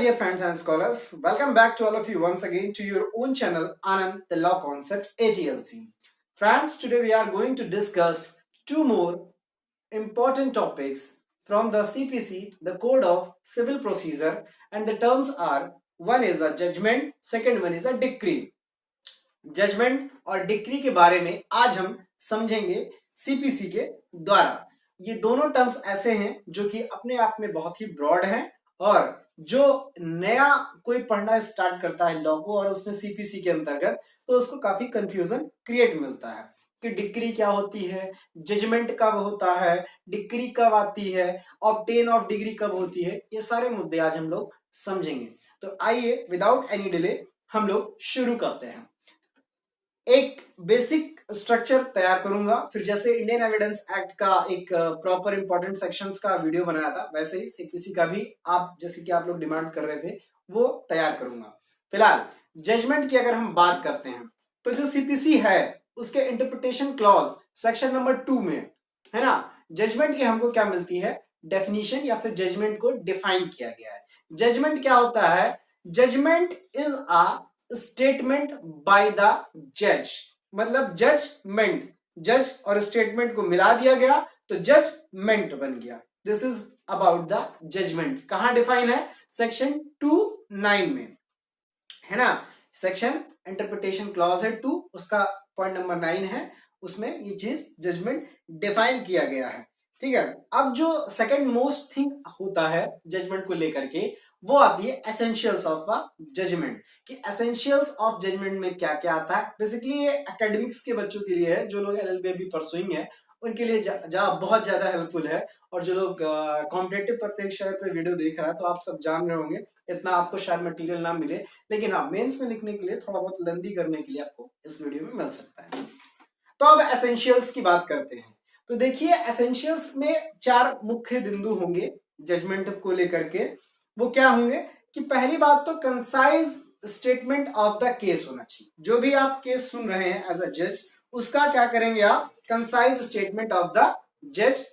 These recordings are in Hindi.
dear friends and scholars, welcome back to all of you once again to your own channel Anand the Law Concept ATLC. Friends, today we are going to discuss two more important topics from the CPC, the Code of Civil Procedure, and the terms are one is a judgment, second one is a decree. Judgement और डिक्री के बारे में आज हम समझेंगे सीपीसी के द्वारा। ये दोनों टर्म्स ऐसे हैं जो कि अपने आप में बहुत ही ब्रॉड हैं और जो नया कोई पढ़ना स्टार्ट करता है लॉ को और उसमें सीपीसी के अंतर्गत तो उसको काफी कंफ्यूजन क्रिएट मिलता है कि डिक्री क्या होती है, जजमेंट कब होता है, डिक्री कब आती है, ऑब्टेन ऑफ डिग्री कब होती है, ये सारे मुद्दे आज हम लोग समझेंगे। तो आइए विदाउट एनी डिले हम लोग शुरू करते हैं। एक बेसिक स्ट्रक्चर तैयार करूंगा, फिर जैसे इंडियन एविडेंस एक्ट का एक प्रॉपर इंपॉर्टेंट सेक्शंस का वीडियो बनाया था वैसे ही सीपीसी का भी आप जैसे कि आप लोग डिमांड कर रहे थे वो तैयार करूंगा। फिलहाल जजमेंट की अगर हम बात करते हैं तो जो सीपीसी है उसके इंटरप्रिटेशन क्लॉज सेक्शन नंबर 2 में है ना, जजमेंट की हमको क्या मिलती है, डेफिनेशन या फिर जजमेंट को डिफाइन किया गया है। जजमेंट क्या होता है? Judgement is a statement by the जज, मतलब जजमेंट, जज और स्टेटमेंट को मिला दिया गया तो जजमेंट बन गया। This is about the judgement. कहां डिफाइन है? सेक्शन 2(9) में है ना। सेक्शन इंटरप्रिटेशन क्लॉज है 2, उसका पॉइंट नंबर 9 है, उसमें ये चीज जजमेंट डिफाइन किया गया है। ठीक है, अब जो सेकंड मोस्ट थिंग होता है जजमेंट को लेकर के वो आती है एसेंशियल्स ऑफ अ जजमेंट, कि एसेंशियल्स ऑफ जजमेंट में क्या क्या आता है। बेसिकली ये एकेडमिक्स के बच्चों के लिए है, जो लोग एलएलबी अभी परसुइंग है उनके लिए बहुत ज्यादा हेल्पफुल है। और जो लोग कॉम्पिटिटिव पर्पस पे वीडियो देख रहा है तो आप सब जान रहे होंगे, इतना आपको शायद मटेरियल ना मिले, लेकिन हाँ मेंस में लिखने के लिए थोड़ा बहुत लेंदी करने के लिए आपको इस वीडियो में मिल सकता है। तो अब एसेंशियल्स की बात करते हैं। तो देखिए एसेंशियल्स में 4 मुख्य बिंदु होंगे जजमेंट को लेकर के। वो क्या होंगे कि पहली बात तो concise statement of the case होना चाहिए। जो भी आप केस सुन रहे हैं एज अ जज, उसका क्या करेंगे आप, कंसाइज स्टेटमेंट ऑफ द जज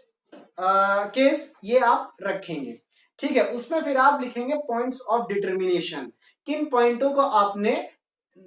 केस ये आप रखेंगे। ठीक है, उसमें फिर आप लिखेंगे पॉइंट्स ऑफ डिटर्मिनेशन, किन पॉइंटों को आपने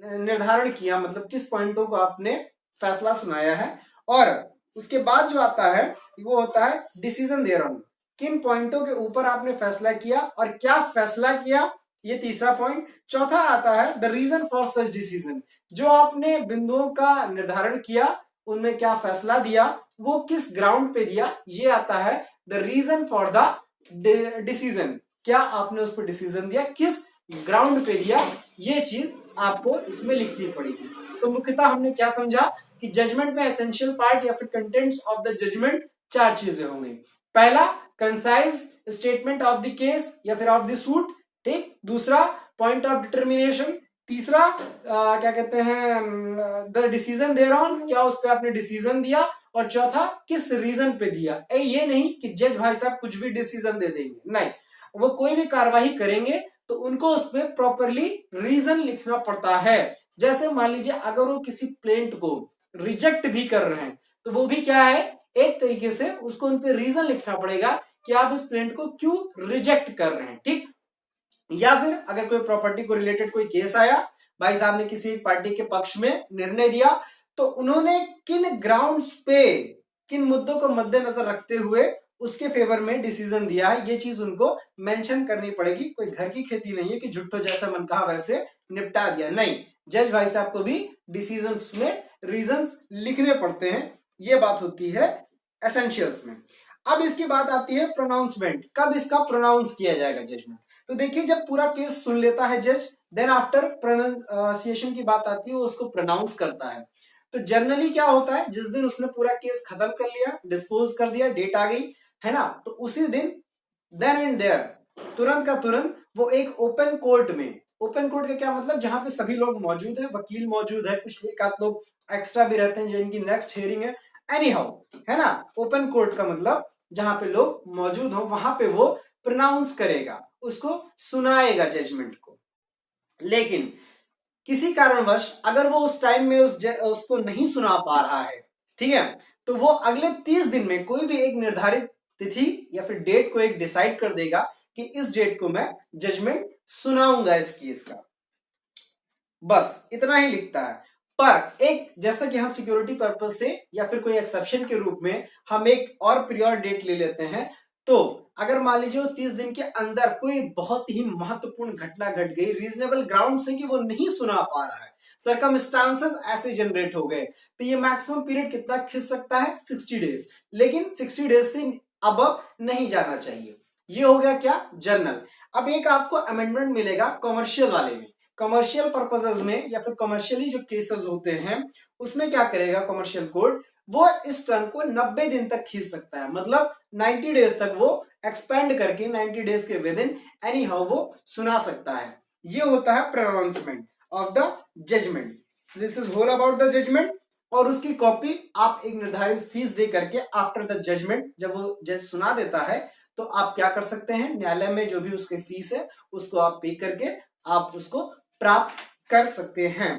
निर्धारण किया, मतलब किस पॉइंटों को आपने फैसला सुनाया है। और उसके बाद जो आता है वो होता है डिसीजन देयरऑन, किन पॉइंटों के ऊपर आपने फैसला किया और क्या फैसला किया, ये तीसरा पॉइंट। चौथा आता है the reason for such decision, जो आपने बिंदुओं का निर्धारण किया उनमें क्या फैसला दिया, वो किस ग्राउंड पे दिया, ये आता है the reason for the decision, क्या आपने उस पर डिसीजन दिया, किस ग्राउंड पे दिया, ये चीज आपको इसमें लिखनी पड़ेगी। तो मुख्यतः हमने क्या समझा कि जजमेंट में एसेंशियल पार्ट या फिर कंटेंट्स ऑफ द जजमेंट 4 चीजें होंगी। पहला concise statement of the case या फिर ऑफ द सूट, ठीक। दूसरा पॉइंट ऑफ डिटर्मिनेशन। तीसरा क्या कहते हैं, द डिसीजन देयरऑन, क्या उस पर आपने डिसीजन दिया। और चौथा किस रीजन पे दिया। ये नहीं कि जज भाई साहब कुछ भी डिसीजन दे देंगे, नहीं, वो कोई भी कार्यवाही करेंगे तो उनको उसमें प्रॉपरली रीजन लिखना पड़ता है। जैसे मान लीजिए अगर वो किसी प्लेंट को रिजेक्ट भी कर रहे हैं तो वो भी क्या है, एक तरीके से उसको उन पे रीजन लिखना पड़ेगा कि आप इस प्लेंट को क्यों रिजेक्ट कर रहे हैं, ठीक। या फिर अगर कोई प्रॉपर्टी को रिलेटेड कोई केस आया, भाई साहब ने किसी पार्टी के पक्ष में निर्णय दिया तो उन्होंने किन ग्राउंड्स पे, किन मुद्दों को मद्देनजर रखते हुए उसके फेवर में डिसीजन दिया है, ये चीज उनको मेंशन करनी पड़ेगी। कोई घर की खेती नहीं है कि जुट्टो जैसा मन कहा वैसे निपटा दिया, नहीं, जज भाई साहब को भी डिसीजंस में रीजंस लिखने पड़ते हैं। ये बात होती है एसेंशियल्स में। अब इसकी बात आती है प्रोनाउंसमेंट, कब इसका प्रोनाउंस किया जाएगा जजमेंट। तो देखिए जब पूरा केस सुन लेता है जज, देन आफ्टर प्रोनाउंसिएशन की बात आती है, वो उसको प्रोनाउंस करता है। तो जनरली क्या होता है, जिस दिन उसने पूरा केस खत्म कर लिया, डिस्पोज कर दिया, डेट आ गई है ना, तो उसी दिन देन एंड देयर, तुरंत का तुरंत वो एक ओपन कोर्ट में, ओपन कोर्ट का क्या मतलब, जहां पे सभी लोग मौजूद है, वकील मौजूद है, कुछ एक आध लोग एक्स्ट्रा भी रहते हैं जिनकी नेक्स्ट हियरिंग है, एनी हाउ, है ना। ओपन कोर्ट का मतलब जहां पे लोग मौजूद हो, वहां पे वो प्रोनाउंस करेगा, उसको सुनाएगा जजमेंट को। लेकिन किसी कारणवश अगर वो उस टाइम में उसको नहीं सुना पा रहा है, ठीक है, तो वो अगले 30 दिन में कोई भी एक निर्धारित तिथि या फिर डेट को एक डिसाइड कर देगा कि कि इस डेट को मैं जजमेंट सुनाऊंगा इस केस का, बस इतना ही लिखता है। पर एक जैसा कि हम सिक्योरिटी पर्पज से या फिर कोई एक्सेप्शन के रूप में हम एक और पीरियड डेट ले लेते हैं, तो अगर मान लीजिए 30 दिन के अंदर कोई बहुत ही महत्वपूर्ण घटना घट गई, रीजनेबल ग्राउंड से कि वो नहीं सुना पा रहा है, सर्कमस्टांसेस ऐसे जनरेट हो गए, तो ये मैक्सिमम पीरियड कितना खिंच सकता है, 60 डेज। लेकिन 60 डेज से अब नहीं जाना चाहिए। ये हो गया क्या, जर्नल। अब एक आपको अमेंडमेंट मिलेगा कॉमर्शियल वाले में। कमर्शियल पर्पसेस में या फिर कमर्शियली जो केसेस होते हैं उसमें क्या करेगा कमर्शियल कोर्ट, वो इस टर्म को 90 दिन तक खींच सकता है, मतलब 90 डेज तक वो एक्सपेंड करके 90 डेज के विद इन एनी हाउ वो सुना सकता है। ये होता है pronouncement of the judgement. This is whole about the judgement. और उसकी कॉपी आप एक निर्धारित फीस दे करके आफ्टर द जजमेंट, जब वो जज सुना देता है तो आप क्या कर सकते हैं, न्यायालय में जो भी उसकी फीस है उसको आप पे करके आप उसको प्राप्त कर सकते हैं।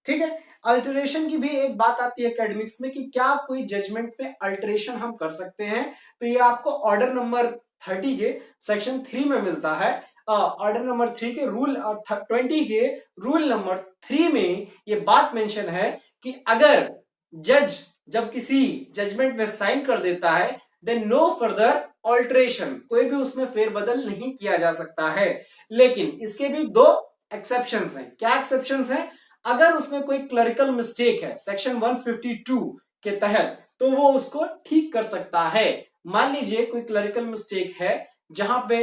ठीक है। अल्टरेशन की भी एक बात आती है एकेडमिक्स में कि क्या कोई जजमेंट पे अल्टरेशन हम कर सकते हैं, तो ये आपको ऑर्डर नंबर 30 के सेक्शन 3 में मिलता है। ऑर्डर नंबर 3 के रूल और 20 के रूल नंबर 3 में ये बात मेंशन है कि अगर जज जब किसी जजमेंट में साइन कर देता है देन नो फर्दर ऑल्टरेशन, कोई भी उसमें फेरबदल नहीं किया जा सकता है। लेकिन इसके भी दो एक्सेप्शंस हैं। क्या एक्सेप्शंस हैं, अगर उसमें कोई क्लरिकल मिस्टेक है सेक्शन 152 के तहत तो वो उसको ठीक कर सकता है। मान लीजिए कोई क्लरिकल मिस्टेक है जहां पे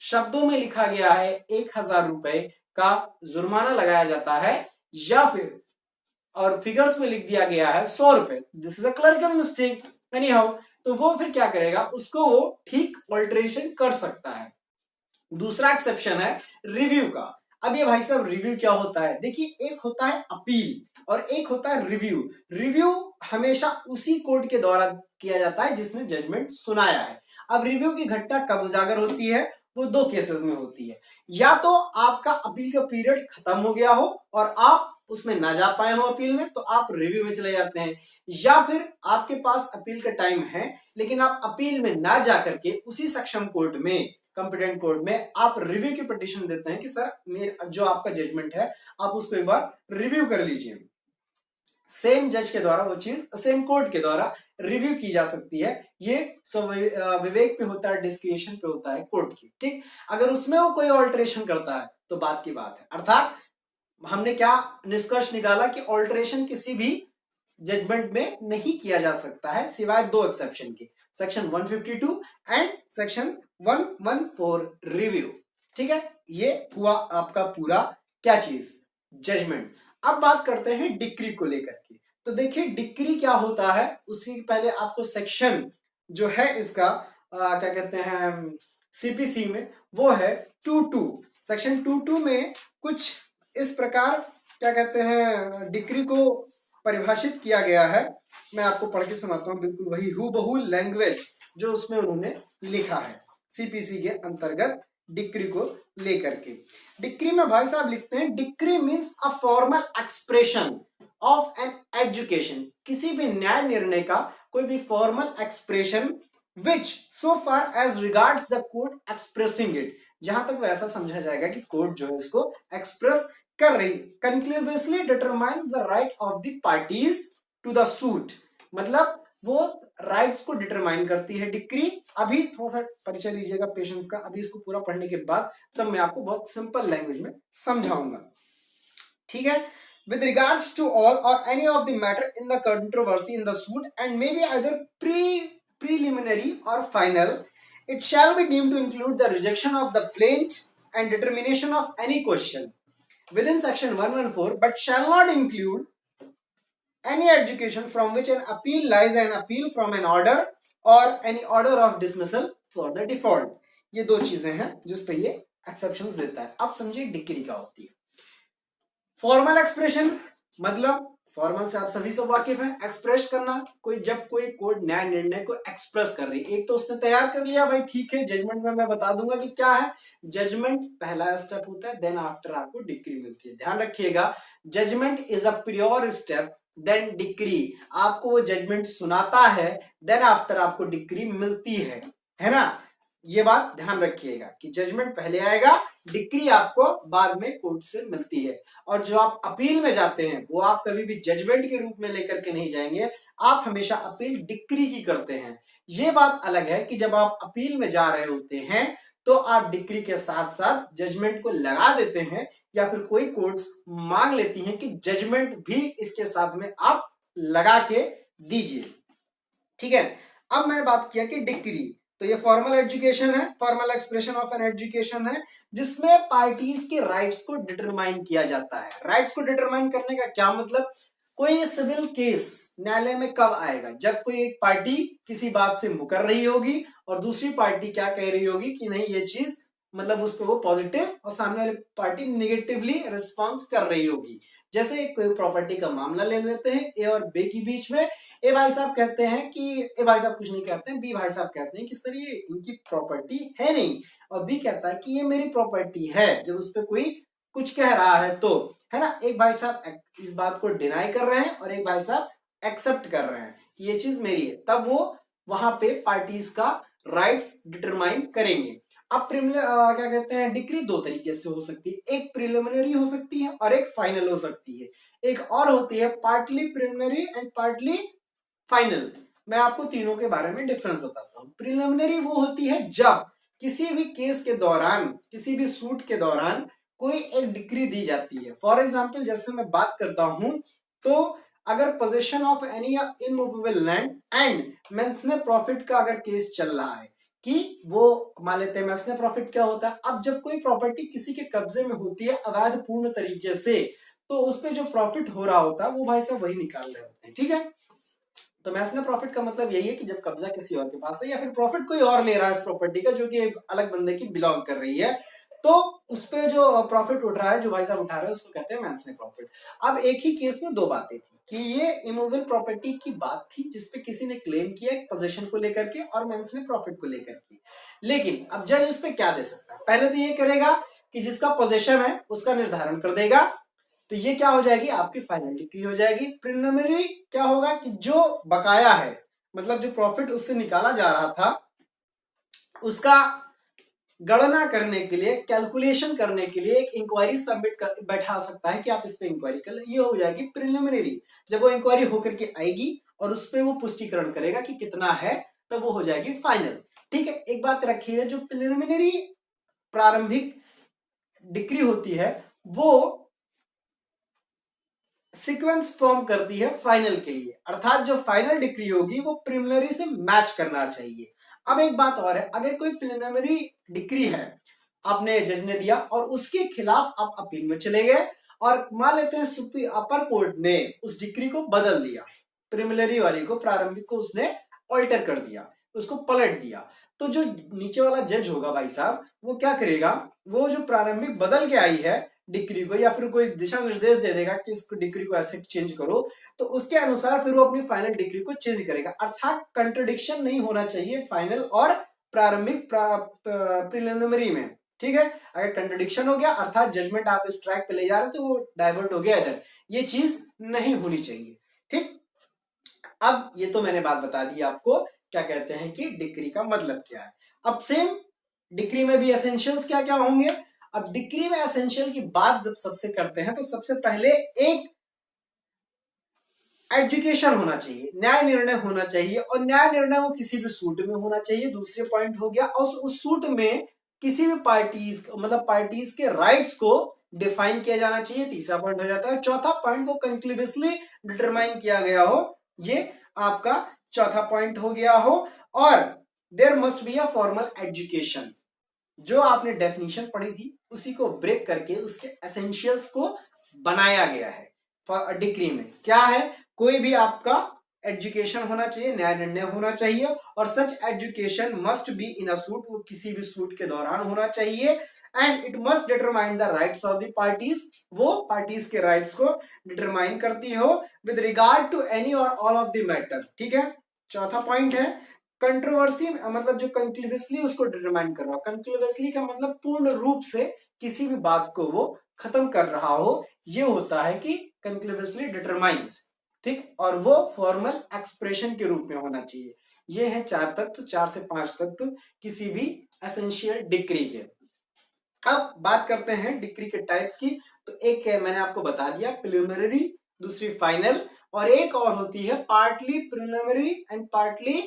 शब्दों में लिखा गया है 1000 रुपए का जुर्माना लगाया जाता है, या फिर और फिगर्स में लिख दिया गया है 100 रुपए, this is a clerical mistake any how, तो वो फिर क्या करेगा, उसको वो ठीक ऑल्टरेशन कर सकता है। दूसरा एक्सेप्शन है रिव्यू का। अब ये भाई साहब रिव्यू क्या होता है, देखिए एक होता है अपील और एक होता है रिव्यू। रिव्यू हमेशा उसी कोर्ट के द्वारा किया जाता है जिसने जजमेंट सुनाया है। अब रिव्यू की घटना कब उजागर होती है, वो दो केसेस में होती है, या तो आपका अपील का पीरियड खत्म हो गया हो और आप उसमें ना जा पाए हो अपील में, तो आप रिव्यू में चले जाते हैं, या फिर आपके पास अपील का टाइम है लेकिन आप अपील में ना जाकर के उसी सक्षम कोर्ट में, कंपिटेंट कोर्ट में आप रिव्यू की पिटीशन देते हैं कि सर मेरे जो आपका जजमेंट है आप उसको एक बार रिव्यू कर लीजिए। सेम जज के द्वारा वो चीज सेम कोर्ट के द्वारा रिव्यू की जा सकती है। ये विवेक पे होता है, डिस्क्रिशन पे होता है कोर्ट की। ठीक, अगर उसमें वो कोई ऑल्टरेशन करता है तो बात की बात है। अर्थात हमने क्या निष्कर्ष निकाला कि ऑल्टरेशन किसी भी जजमेंट में नहीं किया जा सकता है सिवाय दो एक्सेप्शन के, सेक्शन 152 एंड सेक्शन 114 रिव्यू। ठीक है, ये हुआ आपका पूरा क्या चीज, जजमेंट। अब बात करते हैं डिक्री को लेकर के। तो देखिए डिक्री क्या होता है, उससे पहले आपको सेक्शन जो है इसका क्या कहते हैं सीपीसी में, वो है 22। सेक्शन 22 में कुछ इस प्रकार क्या कहते हैं डिक्री को परिभाषित किया गया है। मैं आपको पढ़ के सुनाता हूं, बिल्कुल वही हूबहू लैंग्वेज जो उसमें उन्होंने लिखा है सीपीसी के अंतर्गत डिक्री को लेकर के। डिक्री में भाई साहब लिखते हैं decree means a formal expression of an adjudication, किसी भी न्याय निर्णय का कोई भी formal expression which so far as regards the court expressing it, जहां तक वैसा समझा जाएगा कि कोर्ट जो है इसको एक्सप्रेस कर रही, conclusively determine the right of the parties to the suit, मतलब वो राइट्स को डिटरमाइन करती है डिक्री। अभी थोड़ा सा परिचय लीजिएगा पेशेंस का, अभी इसको पूरा पढ़ने के बाद तब मैं आपको बहुत सिंपल लैंग्वेज में समझाऊंगा। ठीक है, with regards to all or any of the matter in the controversy in the suit and may be either preliminary or final, it shall be deemed to include the rejection of the plaint and determination of any question within section 114 but shall not include any adjudication from which an appeal lies, an appeal from an order or any order of dismissal for the default। ये दो चीजें हैं जिस पे ये एक्सेप्शंस देता है। अब समझिए डिक्री क्या होती है। फॉर्मल एक्सप्रेशन मतलब फॉर्मल से आप सभी सब वाकिफ हैं, एक्सप्रेस करना, कोई जब कोई कोर्ट न्याय निर्णय को एक्सप्रेस कर रही है, एक तो उसने तैयार कर लिया भाई ठीक है, जजमेंट में मैं बता दूंगा कि क्या है, जजमेंट पहला स्टेप होता है, देन आफ्टर आपको डिक्री मिलती है। ध्यान रखिएगा judgement is a prior step than decree, आपको वो जजमेंट सुनाता है देन आफ्टर आपको डिक्री मिलती है ना। ये बात ध्यान रखिएगा कि जजमेंट पहले आएगा, डिक्री आपको बाद में कोर्ट से मिलती है। और जो आप अपील में जाते हैं वो आप कभी भी जजमेंट के रूप में लेकर के नहीं जाएंगे, आप हमेशा अपील डिक्री की करते हैं। ये बात अलग है कि जब आप अपील में जा रहे होते हैं तो आप डिक्री के साथ साथ जजमेंट को लगा देते हैं, या फिर कोई कोर्ट्स मांग लेती हैं कि जजमेंट भी इसके साथ में आप लगा के दीजिए। ठीक है, अब मैंने बात किया कि डिक्री, तो ये फॉर्मल एजुकेशन है, formal expression of an education है, जिसमें पार्टीज के राइट्स को डिटरमाइन किया जाता है। राइट्स को डिटरमाइन करने का क्या मतलब, कोई सिविल केस न्यायालय में कब आएगा, जब कोई एक पार्टी किसी बात से मुकर रही होगी और दूसरी पार्टी क्या कह रही होगी कि नहीं ये चीज मतलब उस पर वो पॉजिटिव और सामने वाली पार्टी निगेटिवली रिस्पॉन्स कर रही होगी। जैसे कोई प्रॉपर्टी का मामला ले लेते हैं ए और बी के बीच में, ए भाई साहब कहते हैं कि ए भाई साहब कुछ नहीं कहते हैं, बी भाई साहब कहते हैं कि सर ये इनकी प्रॉपर्टी है नहीं, और बी कहता है कि ये मेरी प्रॉपर्टी है, जब उस पर कोई कुछ कह रहा है तो, है ना, एक भाई साहब इस बात को डिनाई कर रहे हैं और एक भाई साहब एक्सेप्ट कर रहे हैं कि ये चीज मेरी है, तब वो वहां पे पार्टीज का राइट्स डिटरमाइन करेंगे। अब क्या कहते हैं, डिक्री दो तरीके से हो सकती है, एक प्रिलिमिनरी हो सकती है और एक फाइनल हो सकती है। एक और होती है partly preliminary and partly final. मैं आपको तीनों के बारे में डिफरेंस बताता हूँ। प्रिलिमिनरी वो होती है जब किसी भी केस के दौरान, किसी भी सूट के दौरान कोई एक डिक्री दी जाती है। फॉर एग्जाम्पल जैसे मैं बात करता हूं, तो अगर possession of any immovable land and mesne profit का अगर केस चल रहा है कि वो मान लेते हैं मेंसने प्रॉफिट क्या होता है, अब जब कोई प्रॉपर्टी किसी के कब्जे में होती है अवैध पूर्ण तरीके से, तो उस पर जो प्रॉफिट हो रहा होता है वो भाई साहब वही निकाल रहे होते हैं। ठीक है, तो मैसने प्रॉफिट का मतलब यही है कि जब कब्जा किसी और के पास है या फिर प्रॉफिट कोई और ले रहा है इस प्रॉपर्टी का जो कि अलग बंदे की बिलोंग कर रही है, तो उस पे जो प्रॉफिट उठ रहा है, जो भाई साहब उठा रहे हैं, उसको कहते हैं मैंसने प्रॉफिट। अब एक ही केस में दो बातें थी कि ये इमूवेबल प्रॉपर्टी की बात थी जिसपे किसी ने क्लेम किया एक पोजीशन को लेकर के और मैंसने प्रॉफिट को लेकर के, लेकिन अब जज इस पे क्या दे सकता है, पहले तो ये करेगा कि जिसका पोजीशन है उसका निर्धारण कर देगा, तो ये क्या हो जाएगी आपकी फाइनल डिक्री हो जाएगी। प्रिलिमिनरी क्या होगा कि जो बकाया है, मतलब जो प्रॉफिट उससे निकाला जा रहा था उसका गणना करने के लिए, कैलकुलेशन करने के लिए एक इंक्वायरी सबमिट कर बैठा सकता है कि आप इस पे इंक्वायरी कर ले, ये हो जाएगी प्रिलिमिनरी। जब वो इंक्वायरी होकर के आएगी और उस पर वो पुष्टिकरण करेगा कि कितना है, तब वो हो जाएगी फाइनल। ठीक है, एक बात रखिए, जो प्रिलिमिनरी प्रारंभिक डिक्री होती है वो सीक्वेंस फॉर्म करती है फाइनल के लिए, अर्थात जो फाइनल डिक्री होगी वो प्रिलिमिनरी से मैच करना चाहिए। अब एक बात और है, अगर कोई प्रिलिमिनरी डिक्री है आपने जज ने दिया और उसके खिलाफ आप अपील में चले गए और मान लेते हैं अपर कोर्ट ने उस डिक्री को बदल दिया, प्रिलिमिनरी वाली को, प्रारंभिक को उसने ऑल्टर कर दिया, उसको पलट दिया, तो जो नीचे वाला जज होगा भाई साहब वो क्या करेगा, वो जो प्रारंभिक बदल के आई है डिक्री को या फिर कोई दिशा निर्देश दे देगा कि इसको डिक्री को ऐसे चेंज करो, तो उसके अनुसार फिर वो अपनी फाइनल डिक्री को चेंज करेगा। अर्थात कंट्रडिक्शन नहीं होना चाहिए फाइनल और प्रारंभिक प्रिलिमिनरी में। ठीक है, अगर कंट्रडिक्शन हो गया अर्थात जजमेंट आप इस ट्रैक पे ले जा रहे तो वो डाइवर्ट हो गया इधर, ये चीज नहीं होनी चाहिए। ठीक, अब ये तो मैंने बात बता दी आपको क्या कहते हैं कि डिक्री का मतलब क्या है। अब सेम डिक्री में भी एसेंशियल्स क्या क्या होंगे। अब डिक्री में एसेंशियल की बात जब सबसे करते हैं तो सबसे पहले एक एजुकेशन होना चाहिए, न्याय निर्णय होना चाहिए, और न्याय निर्णय वो किसी भी सूट में होना चाहिए। दूसरे पॉइंट हो गया, और उस सूट में किसी भी पार्टीज मतलब पार्टीज के राइट्स को डिफाइन किया जाना चाहिए। तीसरा पॉइंट हो जाता है। चौथा पॉइंट को कंक्लूसिवली डिटरमाइन किया गया हो, ये आपका चौथा पॉइंट हो गया हो। और there must be a formal adjudication, जो आपने डेफिनेशन पढ़ी थी उसी को ब्रेक करके उसके एसेंशियल्स को बनाया गया है। डिक्री में क्या है, कोई भी आपका एजुकेशन होना चाहिए, न्याय निर्णय होना चाहिए, और such education must be in a suit, वो किसी भी सूट के दौरान होना चाहिए। And it must determine the rights of the parties, वो पार्टीज के राइट्स को डिटरमाइन करती हो विद रिगार्ड टू एनी और ऑल ऑफ द मैटर। ठीक है, चौथा पॉइंट है कंट्रोवर्सी, मतलब जो कंक्लूसिवली उसको डिटरमाइन कर रहा हो। कंक्लूसिवली का मतलब पूर्ण रूप से किसी भी बात को वो खत्म कर रहा हो, ये होता है कि कंक्लूसिवली डिटरमाइंस। ठीक, और वो फॉर्मल एक्सप्रेशन के रूप में होना चाहिए। ये है चार तत्व, 4 से 5 तत्व किसी भी एसेंशियल डिक्री के। अब बात करते हैं डिक्री के टाइप्स की। तो एक मैंने आपको बता दिया प्रिलिमिनरी, दूसरी फाइनल, और एक और होती है partly preliminary and partly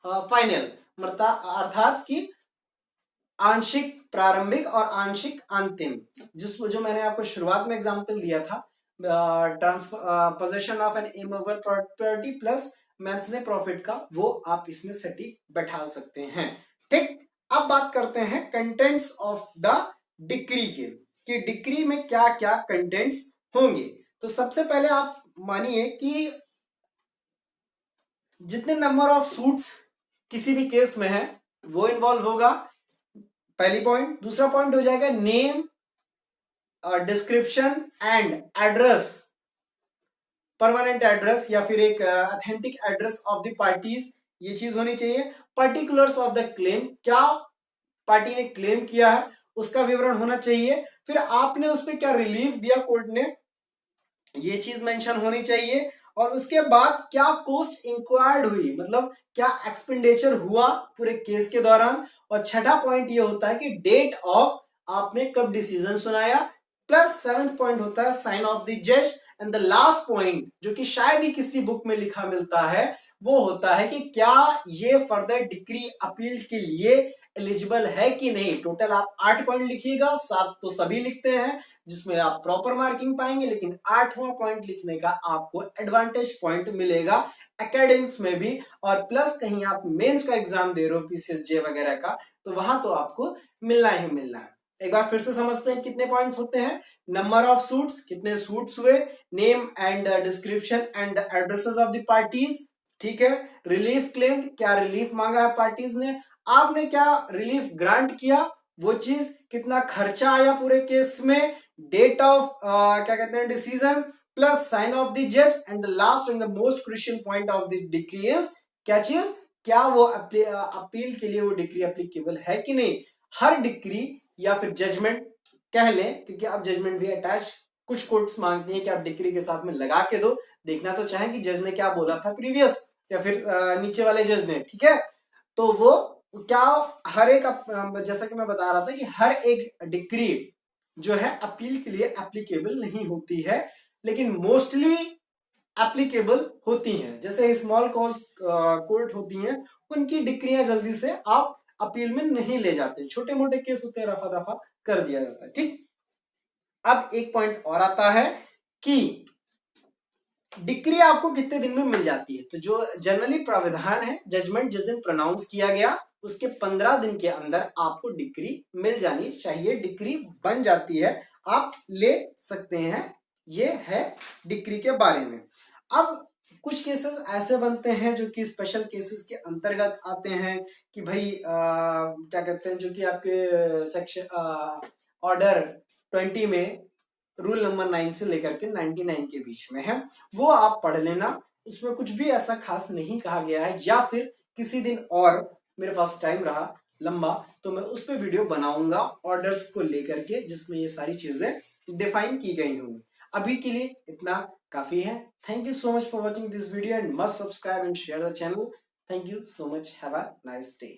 final, अर्थात कि आंशिक प्रारंभिक और आंशिक अंतिम। जिसको जो मैंने आपको शुरुआत में एग्जांपल दिया था, possession of an immovable property plus mesne profit का, वो आप इसमें सटीक बैठा सकते हैं। ठीक, अब बात करते हैं कंटेंट्स ऑफ द डिक्री के, कि डिक्री में क्या क्या कंटेंट्स होंगे। तो सबसे पहले आप मानिए कि जितने नंबर ऑफ सूट्स किसी भी केस में है वो इन्वॉल्व होगा, पहली पॉइंट। दूसरा पॉइंट हो जाएगा name, description and address, permanent address या फिर एक authentic address of the parties, ये चीज होनी चाहिए। पर्टिकुलर्स ऑफ द क्लेम, क्या पार्टी ने क्लेम किया है उसका विवरण होना चाहिए। फिर आपने उस पर क्या रिलीफ दिया कोर्ट ने, ये चीज मेंशन होनी चाहिए। और उसके बाद क्या कॉस्ट इंक्वायर्ड हुई, मतलब क्या एक्सपेंडिचर हुआ पूरे केस के दौरान। और छठा पॉइंट ये होता है कि डेट ऑफ, आपने कब डिसीजन सुनाया। प्लस सेवेंथ पॉइंट होता है साइन ऑफ द जज। एंड द लास्ट पॉइंट, जो कि शायद ही किसी बुक में लिखा मिलता है, वो होता है कि क्या ये फर्दर डिक्री अपील के लिए एलिजिबल है कि नहीं। टोटल आप 8 पॉइंट लिखिएगा, 7 तो सभी लिखते हैं जिसमें आप प्रॉपर मार्किंग पाएंगे, लेकिन 8वां पॉइंट लिखने का आपको एडवांटेज पॉइंट मिलेगा एकेडमिक्स में भी। और प्लस कहीं आप मेंस का एग्जाम दे रहे हो पीसीएसजे वगैरह का, तो वहां तो आपको मिलना ही मिलना है। एक बार फिर से समझते हैं कितने पॉइंट्स होते हैं। नंबर ऑफ सूट्स, कितने सूट्स हुए, name and description and addresses of the parties, ठीक है। रिलीफ क्लेम्ड, क्या रिलीफ मांगा है पार्टीज ने, आपने क्या रिलीफ ग्रांट किया, वो चीज, कितना खर्चा आया पूरे केस में, डेट ऑफ क्या कहते हैं decision, plus sign of the जज। And the last and the most crucial point of this decree is, क्या चीज, क्या वो अपील के लिए वो डिक्री एप्लीकेबल है कि नहीं। हर डिक्री या फिर जजमेंट कह लें, क्योंकि आप जजमेंट भी अटैच कुछ कोर्ट्स मांगती हैं कि आप डिक्री के साथ में लगा के दो, देखना तो चाहें कि जज ने क्या बोला था प्रीवियस, या फिर नीचे वाले जज ने, ठीक है। तो वो क्या, हर एक जैसा कि मैं बता रहा था कि हर एक डिक्री जो है अपील के लिए एप्लीकेबल नहीं होती है, लेकिन मोस्टली एप्लीकेबल होती हैं। जैसे स्मॉल कॉज कोर्ट होती हैं, उनकी डिक्रियां जल्दी से आप अपील में नहीं ले जाते, छोटे मोटे केस होते हैं रफा दफा कर दिया जाता है। ठीक, अब एक पॉइंट और आता है कि डिक्री आपको कितने दिन में मिल जाती है। तो जो जनरली प्राविधान है, जजमेंट जिस दिन प्रोनाउंस किया गया उसके 15 दिन के अंदर आपको डिक्री मिल जानी चाहिए, डिक्री बन जाती है, आप ले सकते हैं। ये है डिक्री के बारे में। अब कुछ केसेस ऐसे बनते हैं जो कि स्पेशल केसेस के अंतर्गत आते हैं, कि भाई क्या कहते हैं, जो कि आपके सेक्शन ऑर्डर 20 में रूल नंबर 9 से लेकर के 99 के बीच में है, वो आप पढ़ लेना। उसमें कुछ भी ऐसा खास नहीं कहा गया है, या फिर किसी दिन और मेरे पास टाइम रहा लंबा तो मैं उस पर वीडियो बनाऊंगा ऑर्डर्स को लेकर के, जिसमें ये सारी चीजें डिफाइन की गई होंगी। अभी के लिए इतना काफी है। Thank you so much for watching this video and must subscribe and share the channel. Thank you so much, have a nice day.